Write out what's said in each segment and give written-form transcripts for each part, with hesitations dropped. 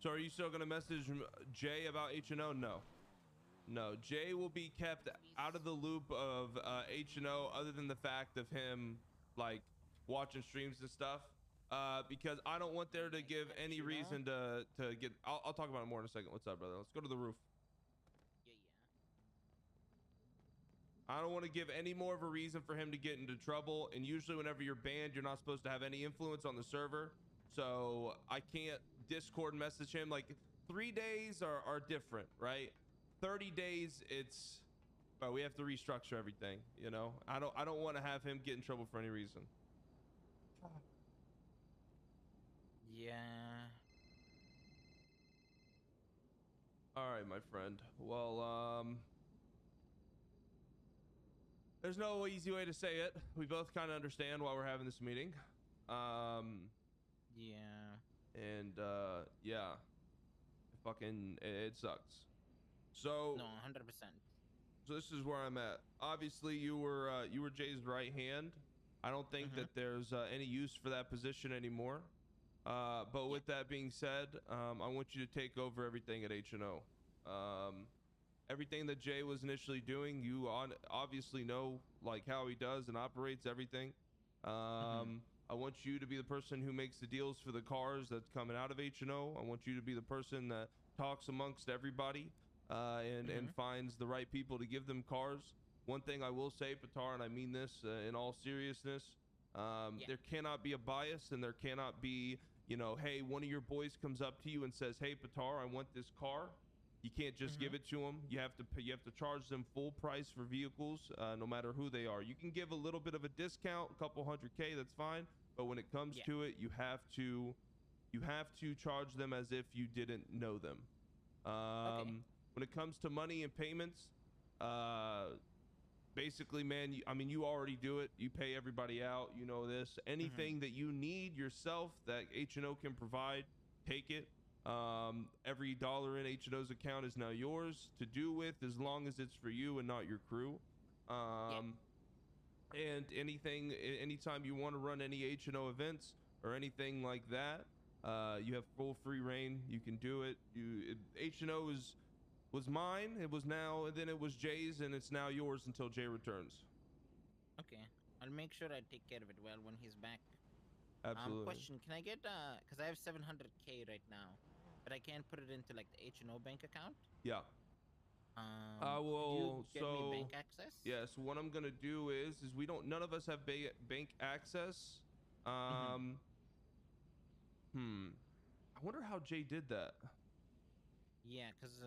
So are you still going to message Jay about H&O? No. No, Jay will be kept out of the loop of H&O other than the fact of him like watching streams and stuff. Because I don't want there to give any reason to get. I'll talk about it more in a second. What's up, brother? Let's go to the roof. Yeah. I don't want to give any more of a reason for him to get into trouble. And usually whenever you're banned, you're not supposed to have any influence on the server. So I can't Discord message him. Like 3 days are different, right? 30 days, it's, but we have to restructure everything. You know, I don't want to have him get in trouble for any reason. Yeah. All right, my friend. Well, there's no easy way to say it. We both kind of understand why we're having this meeting. Yeah. And yeah, it sucks. So No, 100%. So this is where I'm at. Obviously, you were Jay's right hand. I don't think that there's any use for that position anymore. But with that being said, I want you to take over everything at H&O. Everything that Jay was initially doing, you obviously know like how he does and operates everything. I want you to be the person who makes the deals for the cars that's coming out of H&O. I want you to be the person that talks amongst everybody and finds the right people to give them cars. One thing I will say, Patar, and I mean this in all seriousness, there cannot be a bias, and there cannot be, you know, hey, one of your boys comes up to you and says, hey, Patar, I want this car. You can't just give it to them. You have to pay, you have to charge them full price for vehicles, no matter who they are. You can give a little bit of a discount, a couple $100K, that's fine. But when it comes to it, you have to charge them as if you didn't know them. When it comes to money and payments, basically, man, I mean, you already do it. You pay everybody out. You know this. Anything that you need yourself that H&O can provide, take it. Every dollar in H&O's account is now yours to do with, as long as it's for you and not your crew. And anytime you want to run any H&O events or anything like that, you have full free reign. You can do it. H&O was mine. It was now, and then it was Jay's, and it's now yours until Jay returns. Okay, I'll make sure I take care of it well when he's back. Absolutely. Question: can I get because I have 700K right now, but I can't put it into like the H&O bank account? Yeah. I will. Get me bank access? Yes. What I'm gonna do is none of us have bank access. I wonder how Jay did that. Yeah, because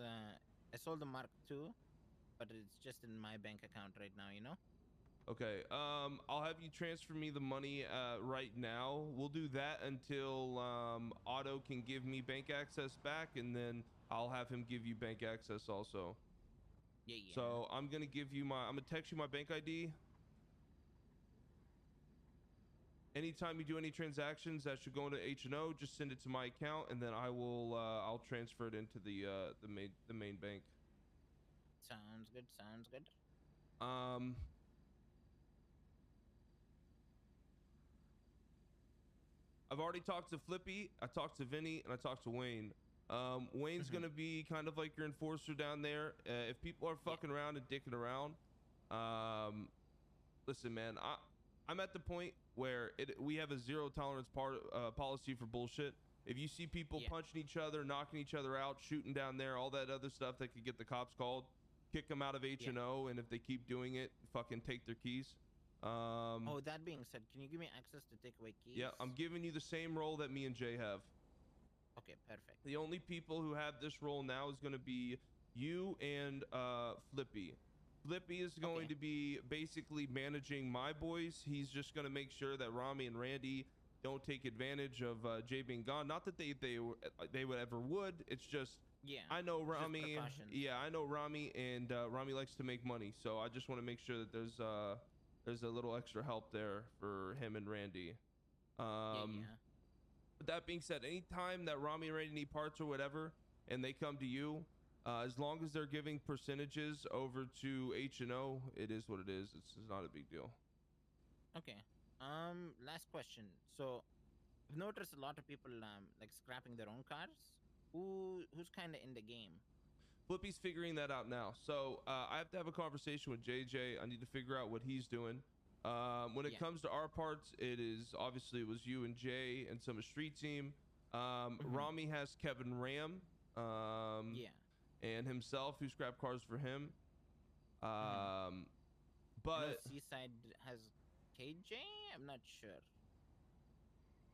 I sold the Mark II, but it's just in my bank account right now, you know? Okay. I'll have you transfer me the money right now. We'll do that until Otto can give me bank access back, and then I'll have him give you bank access also. Yeah. So I'm gonna text you my bank ID. Anytime you do any transactions that should go into H&O, just send it to my account, and then I'll transfer it into the main bank. Sounds good. I've already talked to Flippy, I talked to Vinny, and I talked to Wayne. Wayne's gonna be kind of like your enforcer down there. If people are fucking around and dicking around, listen, man, I'm at the point where we have a zero tolerance policy for bullshit. If you see people punching each other, knocking each other out, shooting down there, all that other stuff that could get the cops called, kick them out of H&O, and if they keep doing it, fucking take their keys. That being said, can you give me access to take away keys? Yeah, I'm giving you the same role that me and Jay have. Okay, perfect. The only people who have this role now is going to be you and Flippy. Flippy is going to be basically managing my boys. He's just going to make sure that Rami and Randy don't take advantage of Jay being gone. Not that they would ever would. It's just, I know Rami. I know Rami, and Rami likes to make money. So I just want to make sure that there's a little extra help there for him and Randy. But that being said, anytime that Rami and Randy need parts or whatever, and they come to you, as long as they're giving percentages over to H&O, it is what it is. It's not a big deal. Okay. Last question. So I've noticed a lot of people like scrapping their own cars. who's kind of in the game? Flippy's figuring that out now. So I have to have a conversation with JJ. I need to figure out what he's doing. When it comes to our parts, it was you and Jay and some of Street Team. Rami has Kevin Ram. And himself, who scrapped cars for him. But I know Seaside has KJ. I'm not sure.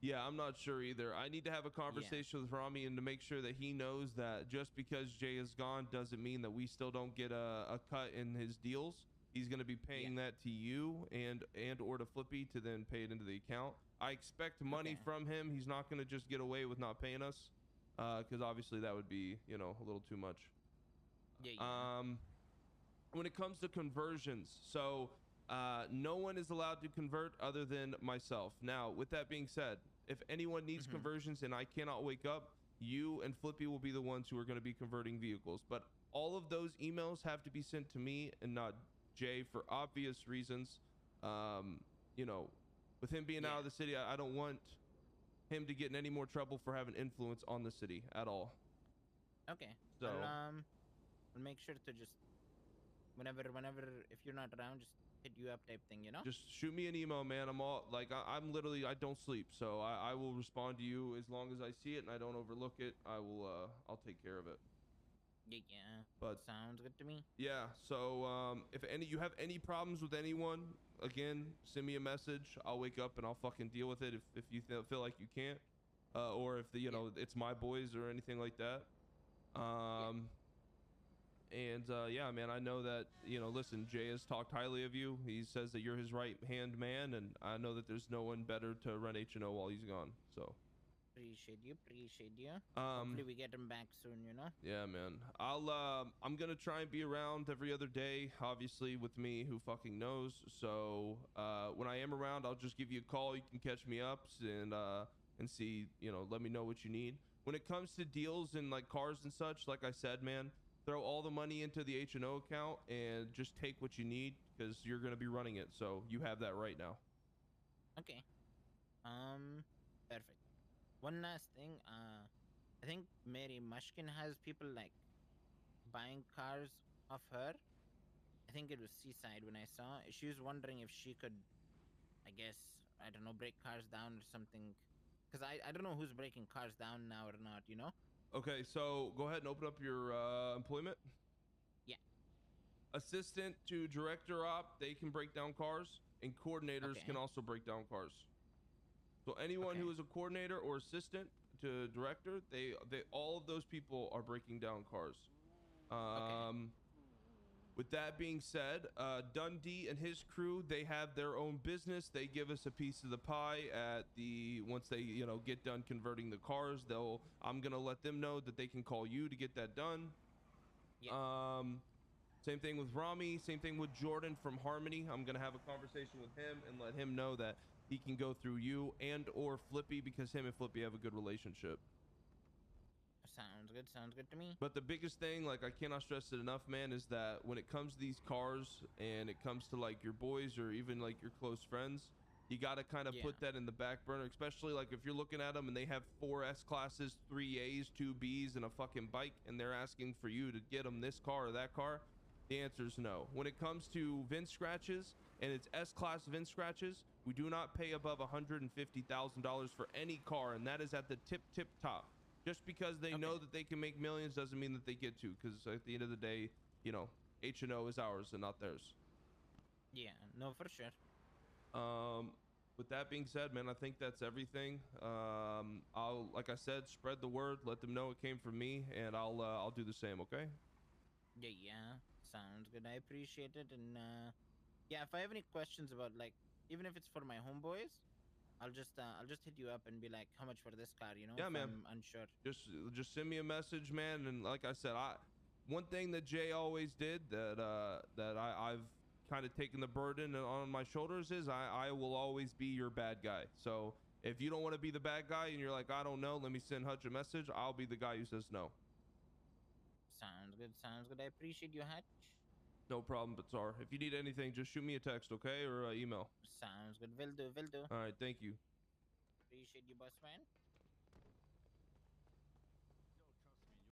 Yeah, I'm not sure either. I need to have a conversation with Rami and to make sure that he knows that just because Jay is gone doesn't mean that we still don't get a cut in his deals. He's going to be paying that to you and or to Flippy to then pay it into the account. I expect money from him. He's not going to just get away with not paying us, because obviously that would be, you know, a little too much. When it comes to conversions, so no one is allowed to convert other than myself. Now, with that being said, if anyone needs conversions and I cannot wake up, you and Flippy will be the ones who are going to be converting vehicles. But all of those emails have to be sent to me and not Jay for obvious reasons. You know, with him being out of the city, I don't want him to get in any more trouble for having influence on the city at all. Okay. So I'll make sure to just whenever if you're not around, just hit you up type thing, you know? Just shoot me an email, man. I'm literally, I don't sleep, so I will respond to you as long as I see it and I don't overlook it. I'll take care of it. Yeah, but sounds good to me. Yeah, so if you have any problems with anyone, again, send me a message. I'll wake up and I'll fucking deal with it if you feel like you can't, or if you know it's my boys or anything like that. And yeah, man, I know that, you know, listen, Jay has talked highly of you. He says that you're his right hand man, and I know that there's no one better to run H&O while he's gone. So appreciate you. Hopefully we get him back soon, you know? Yeah, man. I'm gonna try and be around every other day, obviously with me, who fucking knows. So when I am around, I'll just give you a call. You can catch me up and see, you know, let me know what you need. When it comes to deals and like cars and such, like I said, man, throw all the money into the H&O account and just take what you need, because you're gonna be running it, so you have that right now. Okay. Perfect. One last thing. I think Mary Mushkin has people like buying cars off her. I think it was Seaside when I saw. She was wondering if she could, I guess, I don't know, break cars down or something. Because I don't know who's breaking cars down now or not, you know? Okay, so go ahead and open up your employment. Yeah. Assistant to director op, they can break down cars, and coordinators can also break down cars. So anyone who is a coordinator or assistant to director, they all of those people are breaking down cars. With that being said, Dundee and his crew, they have their own business. They give us a piece of the pie once they, you know, get done converting the cars. I'm gonna let them know that they can call you to get that done. Same thing with Rami, same thing with Jordan from Harmony. I'm gonna have a conversation with him and let him know that he can go through you and or Flippy, because him and Flippy have a good relationship. Sounds good to me. But the biggest thing, like, I cannot stress it enough, man, is that when it comes to these cars and it comes to like your boys or even like your close friends, you got to kind of put that in the back burner, especially like if you're looking at them and they have 4 S classes, 3 A's, 2 B's, and a fucking bike, and they're asking for you to get them this car or that car. The answer is no. When it comes to VIN scratches and it's S-Class VIN scratches, we do not pay above $150,000 for any car, and that is at the tip top. Just because they know that they can make millions doesn't mean that they get to, because at the end of the day, you know, H&O is ours and not theirs. Yeah, no, for sure. With that being said, man, I think that's everything. I'll, like I said, spread the word, let them know it came from me, and I'll do the same, okay? Yeah, sounds good. I appreciate it. And yeah, if I have any questions about, like, even if it's for my homeboys, I'll just hit you up and be like, how much for this car, you know? Yeah, man. I'm unsure. Just send me a message, man. And like I said, one thing that Jay always did that I've kind of taken the burden on my shoulders is I will always be your bad guy. So if you don't want to be the bad guy and you're like, I don't know, let me send Hutch a message, I'll be the guy who says no. Sounds good. I appreciate you, Hutch. No problem, Patar. If you need anything, just shoot me a text, okay? Or email. Sounds good. Will do. All right, thank you. Appreciate you, boss man.